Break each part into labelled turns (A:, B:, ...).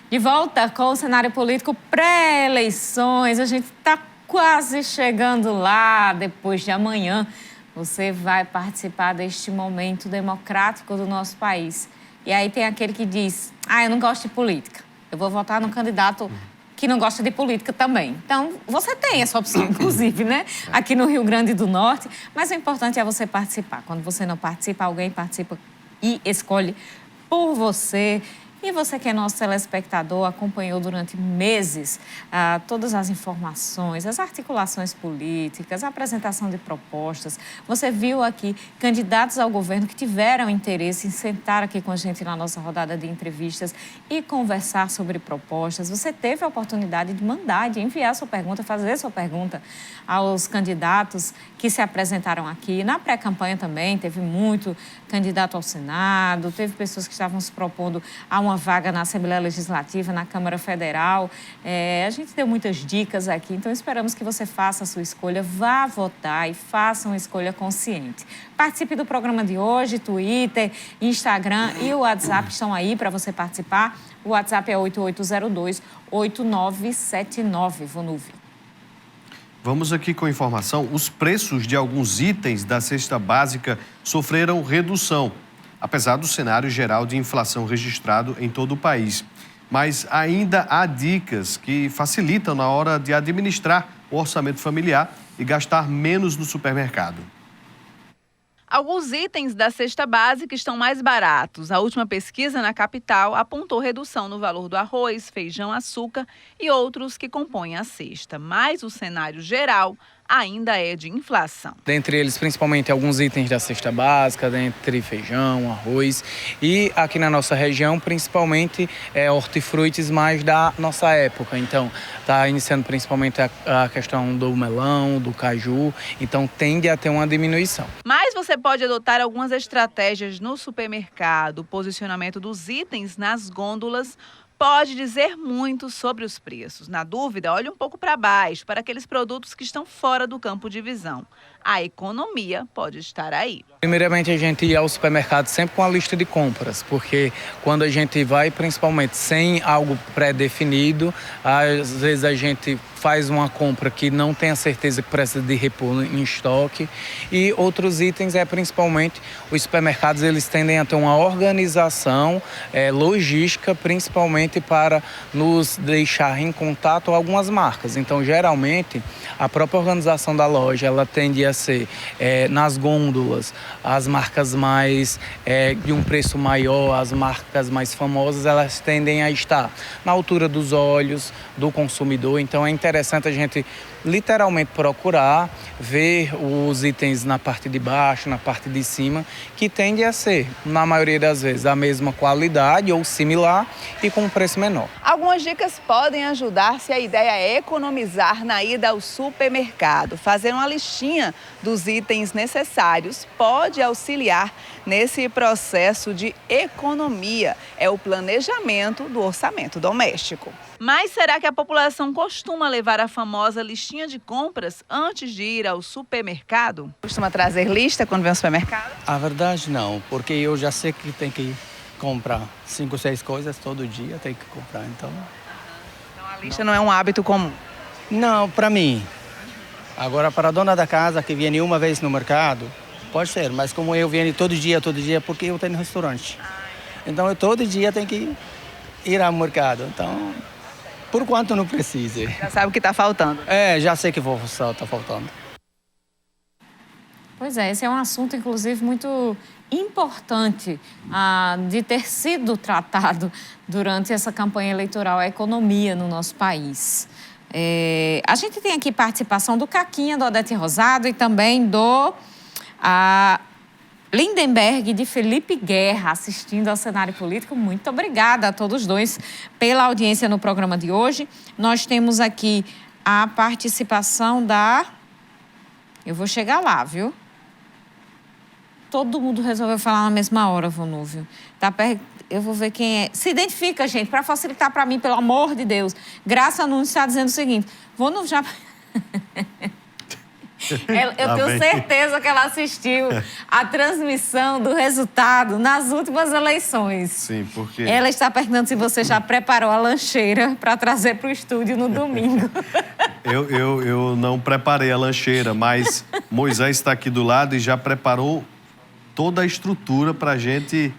A: De volta com o cenário político pré-eleições. A gente está quase chegando lá. Depois de amanhã, você vai participar deste momento democrático do nosso país. E aí tem aquele que diz, eu não gosto de política. Eu vou votar no candidato que não gosta de política também. Então, você tem essa opção, inclusive, né? Aqui no Rio Grande do Norte. Mas o importante é você participar. Quando você não participa, alguém participa e escolhe por você. E você que é nosso telespectador, acompanhou durante meses todas as informações, as articulações políticas, a apresentação de propostas. Você viu aqui candidatos ao governo que tiveram interesse em sentar aqui com a gente na nossa rodada de entrevistas e conversar sobre propostas. Você teve a oportunidade de mandar, de enviar sua pergunta, fazer sua pergunta aos candidatos que se apresentaram aqui. Na pré-campanha também teve muito candidato ao Senado, teve pessoas que estavam se propondo a uma vaga na Assembleia Legislativa, na Câmara Federal. A gente deu muitas dicas aqui, então esperamos que você faça a sua escolha, vá votar e faça uma escolha consciente. Participe do programa de hoje, Twitter, Instagram e o WhatsApp estão aí para você participar. O WhatsApp é 8802-8979, Vonúvio.
B: Vamos aqui com a informação. Os preços de alguns itens da cesta básica sofreram redução, apesar do cenário geral de inflação registrado em todo o país. Mas ainda há dicas que facilitam na hora de administrar o orçamento familiar e gastar menos no supermercado.
C: Alguns itens da cesta básica estão mais baratos. A última pesquisa na capital apontou redução no valor do arroz, feijão, açúcar e outros que compõem a cesta. Mas o cenário geral ainda é de inflação.
D: Dentre eles, principalmente alguns itens da cesta básica, dentre feijão, arroz e aqui na nossa região, principalmente hortifrutis mais da nossa época. Então, está iniciando principalmente a questão do melão, do caju, então tende a ter uma diminuição.
C: Mas você pode adotar algumas estratégias no supermercado. O posicionamento dos itens nas gôndolas pode dizer muito sobre os preços. Na dúvida, olhe um pouco para baixo, para aqueles produtos que estão fora do campo de visão. A economia pode estar aí.
D: Primeiramente, a gente ir ao supermercado sempre com a lista de compras, porque quando a gente vai, principalmente sem algo pré-definido, às vezes a gente faz uma compra que não tem a certeza que precisa de repor em estoque. E outros itens principalmente os supermercados, eles tendem a ter uma organização logística, principalmente para nos deixar em contato com algumas marcas. Então, geralmente, a própria organização da loja, ela tende a ser nas gôndolas, as marcas mais de um preço maior, as marcas mais famosas, elas tendem a estar na altura dos olhos do consumidor. Então é interessante a gente literalmente procurar ver os itens na parte de baixo, na parte de cima, que tende a ser, na maioria das vezes, a mesma qualidade ou similar e com um preço menor.
C: Algumas dicas podem ajudar se a ideia é economizar na ida ao supermercado. Fazer uma listinha dos itens necessários pode auxiliar nesse processo de economia. É o planejamento do orçamento doméstico. Mas será que a população costuma levar a famosa listinha de compras antes de ir ao supermercado? Costuma trazer lista quando vem ao supermercado?
E: A verdade não, porque eu já sei que tem que comprar 5, 6 coisas todo dia, tem que comprar, então...
C: Então a lista não é um hábito comum?
E: Não, para mim. Agora, para a dona da casa que vem uma vez no mercado, pode ser, mas como eu venho todo dia, porque eu tenho restaurante. Então eu todo dia tenho que ir ao mercado, então... Por quanto não precise.
C: Já sabe o que está faltando.
E: Já sei que está faltando.
A: Pois é, esse é um assunto, inclusive, muito importante de ter sido tratado durante essa campanha eleitoral, a economia no nosso país. A gente tem aqui participação do Caquinha, do Odete Rosado e também do Lindenberg, de Felipe Guerra, assistindo ao cenário político. Muito obrigada a todos dois pela audiência no programa de hoje. Nós temos aqui a participação da... Eu vou chegar lá, viu? Todo mundo resolveu falar na mesma hora, Vonúvio. Eu vou ver quem é. Se identifica, gente, para facilitar para mim, pelo amor de Deus. Graça Nunes está dizendo o seguinte: Vonúvio já... Eu
B: Lá
A: tenho
B: vem.
A: certeza que ela assistiu a transmissão do resultado nas últimas eleições.
B: Sim, porque...
A: Ela está perguntando se você já preparou a lancheira para trazer para o estúdio no domingo.
B: Eu não preparei a lancheira, mas Moisés está aqui do lado e já preparou toda a estrutura para a gente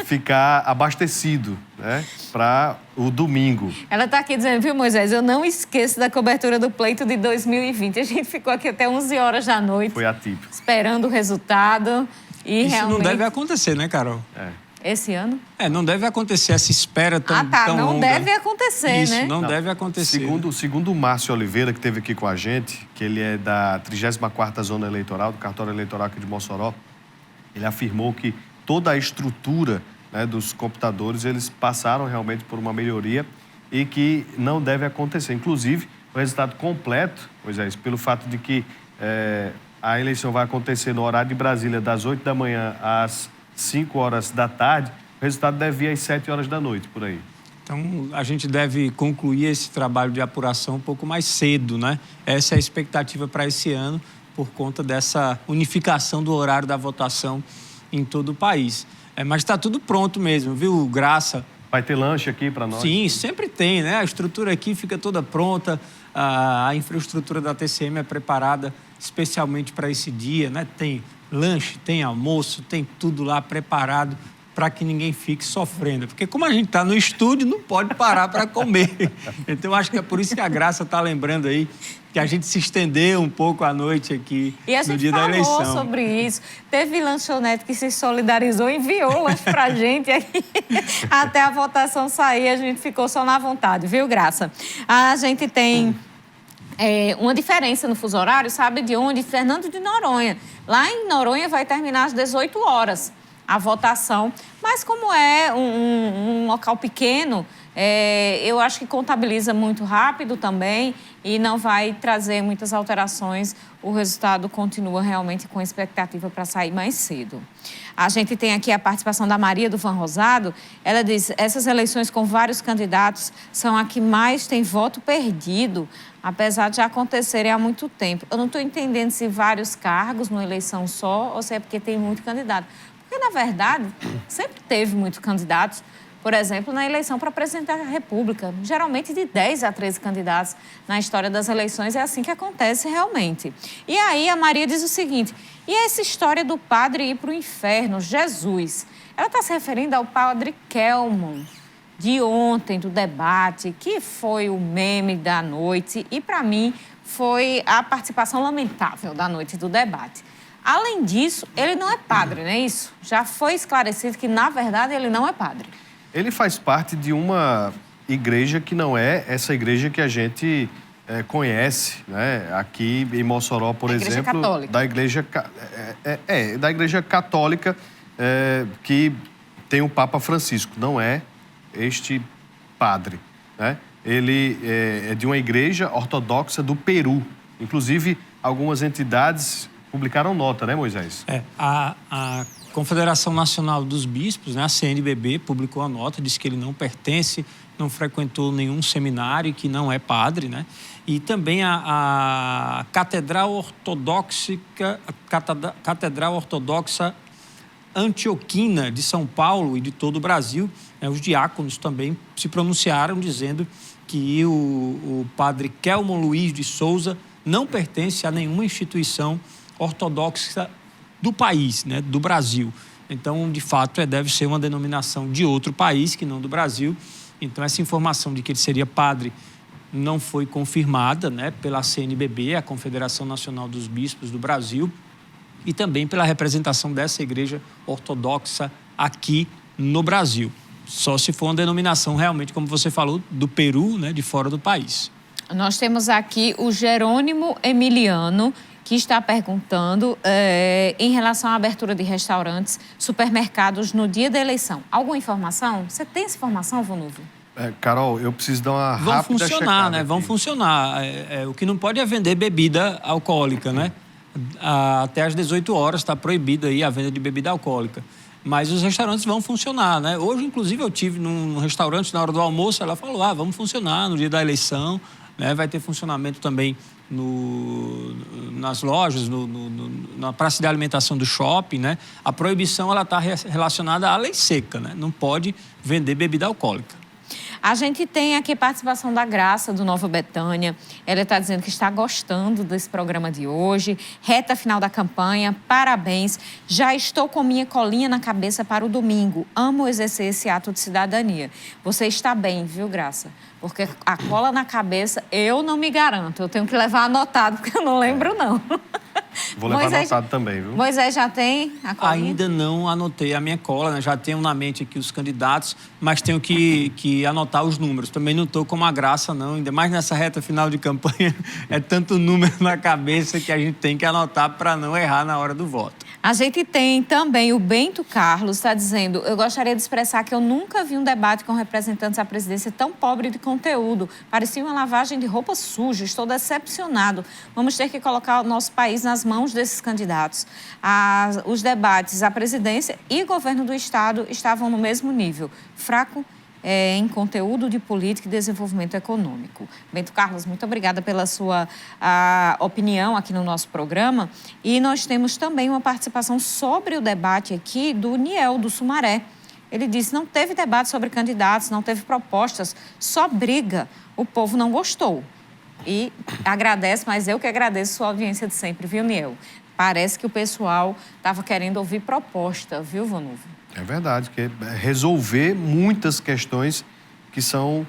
B: ficar abastecido, né, para o domingo.
A: Ela está aqui dizendo, viu, Moisés, eu não esqueço da cobertura do pleito de 2020. A gente ficou aqui até 11 horas da noite.
B: Foi atípico.
A: Esperando o resultado e
F: Isso
A: realmente...
F: não deve acontecer, né, Carol?
A: Esse ano?
F: Não deve acontecer essa espera tão tão
A: não
F: longa.
A: deve acontecer,
F: Isso,
A: né?
F: não deve acontecer.
B: Segundo o Márcio Oliveira, que esteve aqui com a gente, que ele é da 34ª Zona Eleitoral, do Cartório Eleitoral aqui de Mossoró, ele afirmou que toda a estrutura, né, dos computadores, eles passaram realmente por uma melhoria e que não deve acontecer. Inclusive, o resultado completo, Moisés, pelo fato de que a eleição vai acontecer no horário de Brasília, das 8 da manhã às 5 horas da tarde, o resultado deve ir às 7 horas da noite, por aí.
F: Então, a gente deve concluir esse trabalho de apuração um pouco mais cedo, né? Essa é a expectativa para esse ano, por conta dessa unificação do horário da votação em todo o país. Mas está tudo pronto mesmo, viu, Graça?
B: Vai ter lanche aqui para nós?
F: Sim, sempre tem, né? A estrutura aqui fica toda pronta, a infraestrutura da TCM é preparada especialmente para esse dia, né? Tem lanche, tem almoço, tem tudo lá preparado para que ninguém fique sofrendo. Porque como a gente está no estúdio, não pode parar para comer. Então, acho que é por isso que a Graça está lembrando aí que a gente se estendeu um pouco à noite aqui no dia da eleição.
A: E a gente falou sobre isso. Teve lanchonete que se solidarizou, enviou lanche para a gente. Aí, até a votação sair, a gente ficou só na vontade, viu, Graça? A gente tem... uma diferença no fuso horário, sabe de onde? Fernando de Noronha. Lá em Noronha vai terminar às 18 horas a votação. Mas como é um local pequeno, eu acho que contabiliza muito rápido também e não vai trazer muitas alterações. O resultado continua realmente com expectativa para sair mais cedo. A gente tem aqui a participação da Maria do Van Rosado. Ela diz, essas eleições com vários candidatos são a que mais tem voto perdido, apesar de já acontecerem há muito tempo. Eu não estou entendendo se vários cargos numa eleição só ou se é porque tem muito candidato. Porque, na verdade, sempre teve muitos candidatos. Por exemplo, na eleição para presidente da República, geralmente de 10 a 13 candidatos na história das eleições, é assim que acontece realmente. E aí a Maria diz o seguinte, e essa história do padre ir para o inferno, Jesus? Ela está se referindo ao padre Kelmon, de ontem, do debate, que foi o meme da noite e, para mim, foi a participação lamentável da noite do debate. Além disso, ele não é padre, não é isso? Já foi esclarecido que, na verdade, ele não é padre.
B: Ele faz parte de uma igreja que não é essa igreja que a gente conhece, né? Aqui em Mossoró, por exemplo.
A: Igreja católica.
B: Da igreja católica que tem o Papa Francisco. Não é este padre, né? Ele é de uma igreja ortodoxa do Peru. Inclusive, algumas entidades publicaram nota, né, Moisés?
F: A Confederação Nacional dos Bispos, né, a CNBB, publicou a nota, disse que ele não pertence, não frequentou nenhum seminário, que não é padre, né? E também a Catedral Ortodoxa Antioquina de São Paulo e de todo o Brasil, né, os diáconos também se pronunciaram dizendo que o padre Kelmon Luiz de Souza não pertence a nenhuma instituição ortodoxa do país, né, do Brasil. Então, de fato, deve ser uma denominação de outro país que não do Brasil. Então, essa informação de que ele seria padre não foi confirmada, né, pela CNBB, a Confederação Nacional dos Bispos do Brasil, e também pela representação dessa igreja ortodoxa aqui no Brasil. Só se for uma denominação realmente, como você falou, do Peru, né, de fora do país.
A: Nós temos aqui o Jerônimo Emiliano, que está perguntando em relação à abertura de restaurantes, supermercados no dia da eleição. Alguma informação? Você tem essa informação, Vonúvio?
B: Carol, eu preciso dar uma
F: Vão
B: rápida
F: funcionar,
B: checada
F: né?
B: aqui.
F: Vão funcionar. O que não pode é vender bebida alcoólica, né? Até às 18 horas está proibida aí a venda de bebida alcoólica. Mas os restaurantes vão funcionar, né? Hoje, inclusive, eu tive num restaurante na hora do almoço, ela falou, vamos funcionar no dia da eleição, né? Vai ter funcionamento também nas lojas, na praça de alimentação do shopping, né? A proibição está relacionada à lei seca, né? Não pode vender bebida alcoólica.
A: A gente tem aqui participação da Graça, do Nova Betânia. Ela está dizendo que está gostando desse programa de hoje. Reta final da campanha, parabéns. Já estou com minha colinha na cabeça para o domingo. Amo exercer esse ato de cidadania. Você está bem, viu, Graça? Porque a cola na cabeça eu não me garanto. Eu tenho que levar anotado, porque eu não lembro, não.
B: Vou levar anotado também, viu?
A: Moisés já tem a colinha?
F: Ainda não anotei a minha cola, né? Já tenho na mente aqui os candidatos, mas tenho que anotar os números. Também não estou com a Graça, não. Ainda mais nessa reta final de campanha, é tanto número na cabeça que a gente tem que anotar para não errar na hora do voto.
A: A gente tem também o Bento Carlos, está dizendo: eu gostaria de expressar que eu nunca vi um debate com representantes da presidência tão pobre de conteúdo. Parecia uma lavagem de roupa suja, estou decepcionado. Vamos ter que colocar o nosso país nas mãos desses candidatos. Os debates, a presidência e governo do Estado estavam no mesmo nível, fraco em conteúdo de política e desenvolvimento econômico. Bento Carlos, muito obrigada pela sua opinião aqui no nosso programa. E nós temos também uma participação sobre o debate aqui do Niel, do Sumaré. Ele disse: não teve debate sobre candidatos, não teve propostas, só briga. O povo não gostou. E agradece, mas eu que agradeço sua audiência de sempre, viu, Niel? Parece que o pessoal estava querendo ouvir proposta, viu, Vanuvo?
B: É verdade, que é resolver muitas questões que são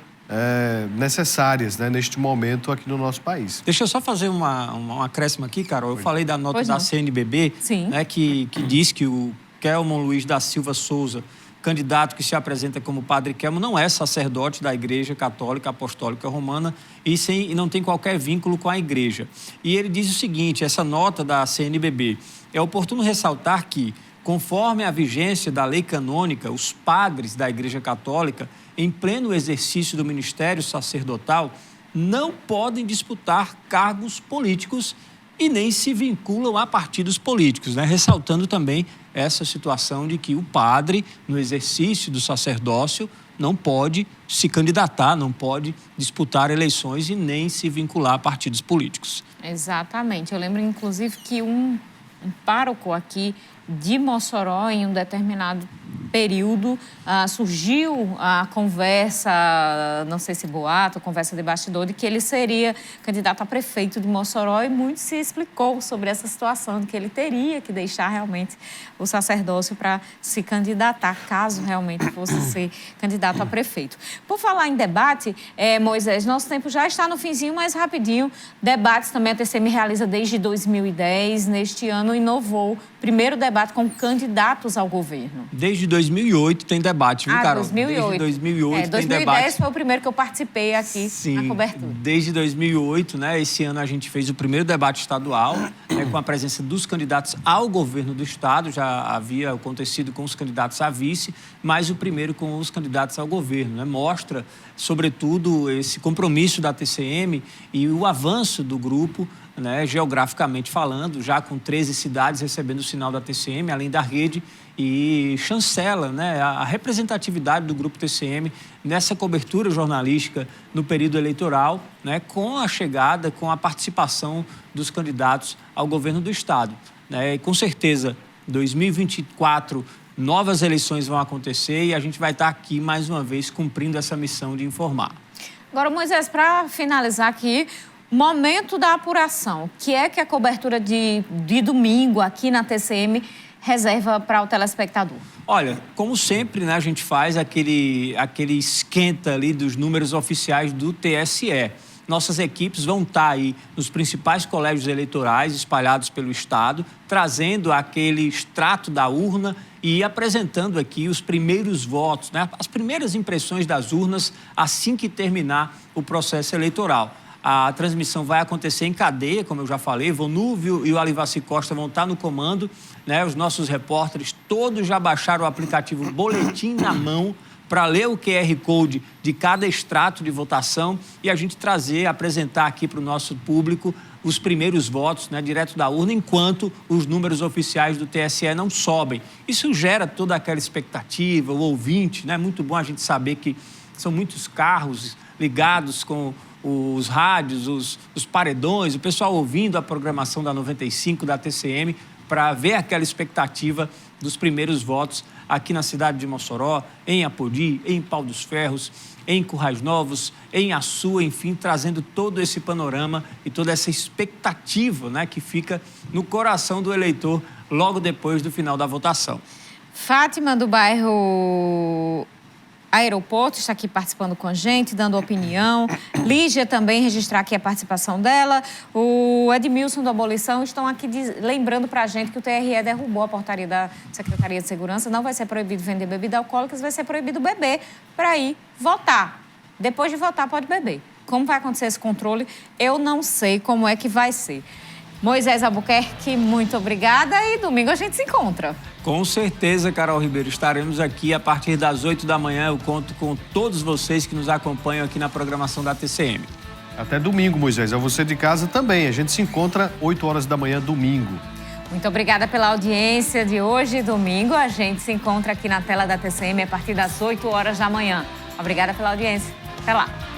B: necessárias, né, neste momento aqui no nosso país.
F: Deixa eu só fazer um acréscimo aqui, Carol. Eu falei da nota da CNBB, né, que diz que o Kelmon Luiz da Silva Souza, candidato que se apresenta como Padre Kelmon, não é sacerdote da Igreja Católica Apostólica Romana e não tem qualquer vínculo com a Igreja. E ele diz o seguinte: essa nota da CNBB: é oportuno ressaltar que, conforme a vigência da lei canônica, os padres da Igreja Católica, em pleno exercício do ministério sacerdotal, não podem disputar cargos políticos e nem se vinculam a partidos políticos, né? Ressaltando também essa situação de que o padre, no exercício do sacerdócio, não pode se candidatar, não pode disputar eleições e nem se vincular a partidos políticos.
A: Exatamente. Eu lembro, inclusive, que um pároco aqui de Mossoró, em um determinado período, surgiu a conversa, não sei se boato, conversa de bastidor, de que ele seria candidato a prefeito de Mossoró, e muito se explicou sobre essa situação, de que ele teria que deixar realmente o sacerdócio para se candidatar, caso realmente fosse ser candidato a prefeito. Por falar em debate, Moisés, nosso tempo já está no finzinho, mas rapidinho. Debates também a TCM realiza desde 2010, neste ano inovou primeiro debate com candidatos ao governo.
F: Desde 2008 tem debate, viu, Carol?
A: 2008.
F: Desde 2008 tem
A: 2010
F: debate.
A: 2010 foi o primeiro que eu participei aqui na cobertura.
F: Desde 2008, né? Esse ano a gente fez o primeiro debate estadual, com a presença dos candidatos ao governo do Estado. Já havia acontecido com os candidatos a vice, mas o primeiro com os candidatos ao governo, né? Mostra, sobretudo, esse compromisso da TCM e o avanço do grupo, né, geograficamente falando, já com 13 cidades recebendo o sinal da TCM, além da rede, e chancela, né, a representatividade do Grupo TCM nessa cobertura jornalística no período eleitoral, né, com a chegada, com a participação dos candidatos ao governo do Estado, né, e com certeza, 2024, novas eleições vão acontecer e a gente vai estar aqui mais uma vez cumprindo essa missão de informar.
A: Agora, Moisés, para finalizar aqui, momento da apuração, que é que a cobertura de domingo aqui na TCM reserva para o telespectador?
F: Olha, como sempre, né, a gente faz aquele esquenta ali dos números oficiais do TSE. Nossas equipes vão estar aí nos principais colégios eleitorais espalhados pelo Estado, trazendo aquele extrato da urna e apresentando aqui os primeiros votos, né, as primeiras impressões das urnas assim que terminar o processo eleitoral. A transmissão vai acontecer em cadeia, como eu já falei. Vonúvio e o Alivaci Costa vão estar no comando, né? Os nossos repórteres todos já baixaram o aplicativo Boletim na mão para ler o QR Code de cada extrato de votação e a gente apresentar aqui para o nosso público os primeiros votos, né, direto da urna, enquanto os números oficiais do TSE não sobem. Isso gera toda aquela expectativa, o ouvinte, né? Muito bom a gente saber que são muitos carros ligados com os rádios, os paredões, o pessoal ouvindo a programação da 95, da TCM, para ver aquela expectativa dos primeiros votos aqui na cidade de Mossoró, em Apodi, em Pau dos Ferros, em Currais Novos, em Açu, enfim, trazendo todo esse panorama e toda essa expectativa, né, que fica no coração do eleitor logo depois do final da votação.
A: Fátima, do bairro Aeroporto, está aqui participando com a gente, dando opinião. Lígia também, registrar aqui a participação dela. O Edmilson, do Abolição, estão aqui lembrando para a gente que o TRE derrubou a portaria da Secretaria de Segurança. Não vai ser proibido vender bebida alcoólica, vai ser proibido beber para ir votar. Depois de votar, pode beber. Como vai acontecer esse controle, eu não sei como é que vai ser. Moisés Albuquerque, muito obrigada e domingo a gente se encontra.
F: Com certeza, Carol Ribeiro, estaremos aqui a partir das 8 da manhã. Eu conto com todos vocês que nos acompanham aqui na programação da TCM.
B: Até domingo, Moisés. A você de casa também. A gente se encontra 8 horas da manhã, domingo.
A: Muito obrigada pela audiência de hoje e domingo. A gente se encontra aqui na tela da TCM a partir das 8 horas da manhã. Obrigada pela audiência. Até lá.